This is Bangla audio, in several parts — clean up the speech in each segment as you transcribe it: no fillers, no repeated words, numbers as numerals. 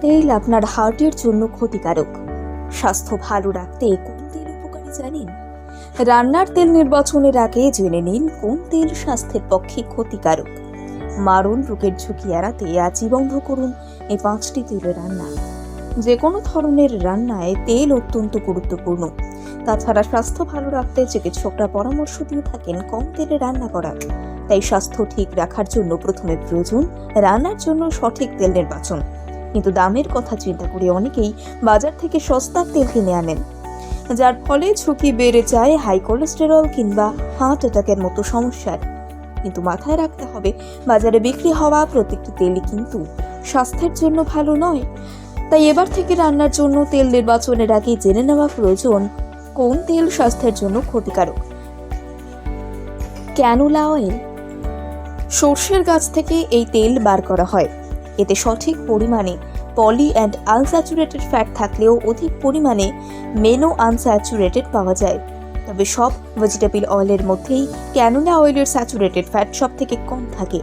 তেল আপনার হার্টের জন্য ক্ষতিকারক। স্বাস্থ্য ভালো রাখতে কোন তেল উপকারী জানেন? রান্নার তেল নির্বাচনের আগে জেনে নিন কোন তেল স্বাস্থ্যের পক্ষে ক্ষতিকারক। মারণ রোগের ঝুঁকি এড়াতে আজই বন্ধ করুন এই 5টি তেলের রান্না। যে কোনো ধরনের রান্নায় তেল অত্যন্ত গুরুত্বপূর্ণ। তাছাড়া স্বাস্থ্য ভালো রাখতে চিকিৎসকরা পরামর্শ দিয়ে থাকেন কম তেলে রান্না করার। তাই স্বাস্থ্য ঠিক রাখার জন্য প্রথমে প্রয়োজন রান্নার জন্য সঠিক তেল নির্বাচন। কিন্তু দামের কথা চিন্তা করে অনেকেই বাজার থেকে সস্তার তেল কিনে আনেন, যার ফলে ঝুঁকি বেড়ে যায় হাই কোলেস্টেরল কিংবা হার্ট অ্যাটাকের মতো সমস্যার। কিন্তু মাথায় রাখতে হবে, বাজারে বিক্রি হওয়া প্রত্যেকটি তেলই কিন্তু স্বাস্থ্যের জন্য ভালো নয়। তাই এবার থেকে রান্নার জন্য তেল নির্বাচনের আগে জেনে নেওয়া প্রয়োজন কোন তেল স্বাস্থ্যের জন্য ক্ষতিকারক। Canola oil. সর্ষের গাছ থেকে এই তেল বার করা হয়। এতে সঠিক পরিমাণে পলি অ্যান্ড আনস্যাচুরেটেড ফ্যাট থাকলেও অধিক পরিমাণে মেনো আনস্যাচুরেটেড পাওয়া যায়। তবে সব ভেজিটেবল অয়েলের মধ্যেই ক্যানোলা অয়েলের স্যাচুরেটেড ফ্যাট সব থেকে কম থাকে।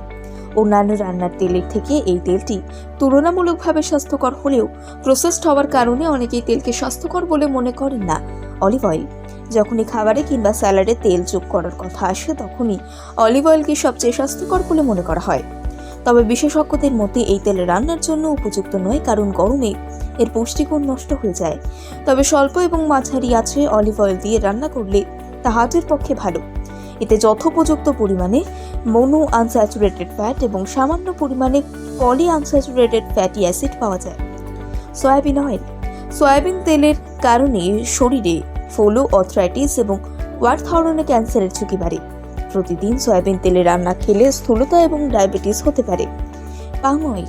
অন্যান্য রান্নার তেলের থেকে এই তেলটি তুলনামূলকভাবে স্বাস্থ্যকর হলেও প্রসেসড হওয়ার কারণে অনেকেই তেলকে স্বাস্থ্যকর বলে মনে করেন না। Olive oil. যখনই খাবারে কিংবা স্যালাডে তেল যোগ করার কথা আসে, তখনই অলিভ অয়েলকে সবচেয়ে স্বাস্থ্যকর বলে মনে করা হয়। তবে বিশেষজ্ঞদের মতে এই তেল রান্নার জন্য উপযুক্ত নয়, কারণ গরমে এর পুষ্টিগুণ নষ্ট হয়ে যায়। তবে স্বল্প এবং মাঝারি আঁচে অলিভ অয়েল দিয়ে রান্না করলে তা হার্টের পক্ষে ভালো। এতে যথোপযুক্ত পরিমাণে মোনো আনস্যাচুরেটেড ফ্যাট এবং সামান্য পরিমাণে পলি আনস্যাচুরেটেড ফ্যাটি অ্যাসিড পাওয়া যায়। Soybean oil. সয়াবিন তেলের কারণে শরীরে ফোলো অর্থ্রাইটিস এবং ওয়ার্ড ধরনের ক্যান্সারের ঝুঁকি বাড়ে। প্রতিদিন সয়াবিন তেলে রান্না খেলে স্থূলতা এবং ডায়াবেটিস হতে পারে। Palm oil.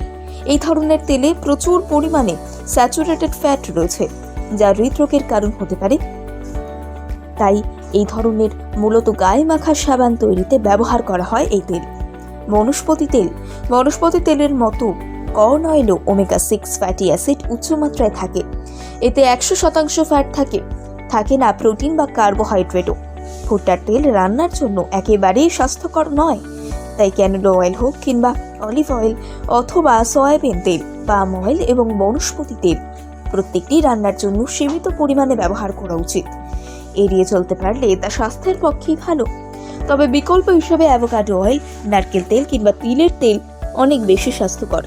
এই ধরনের তেলে প্রচুর পরিমাণে স্যাচুরেটেড ফ্যাট রয়েছে, যা হৃদরোগের কারণ হতে পারে। তাই এই ধরনের মূলত গায়ে মাখার সাবান তৈরিতে ব্যবহার করা হয় এই তেল। বনস্পতি তেল। বনস্পতি তেলের মতো কর্ন অয়েলও ওমেগা 6 ফ্যাটি অ্যাসিড উচ্চমাত্রায় থাকে। এতে 100% ফ্যাট থাকে না প্রোটিন বা কার্বোহাইড্রেটও। ভুট্টার তেল রান্নার জন্য একেবারেই স্বাস্থ্যকর নয়। তাই ক্যানোলা অয়েল হোক কিংবা অলিভ অয়েল অথবা সয়াবিন তেল, পাম অয়েল এবং বনস্পতি তেল প্রত্যেকটি রান্নার জন্য সীমিত পরিমাণে ব্যবহার করা উচিত। এড়িয়ে চলতে পারলে তা স্বাস্থ্যের পক্ষেই ভালো। তবে বিকল্প হিসেবে অ্যাভোকাডো অয়েল, নারকেল তেল কিংবা তিলের তেল অনেক বেশি স্বাস্থ্যকর।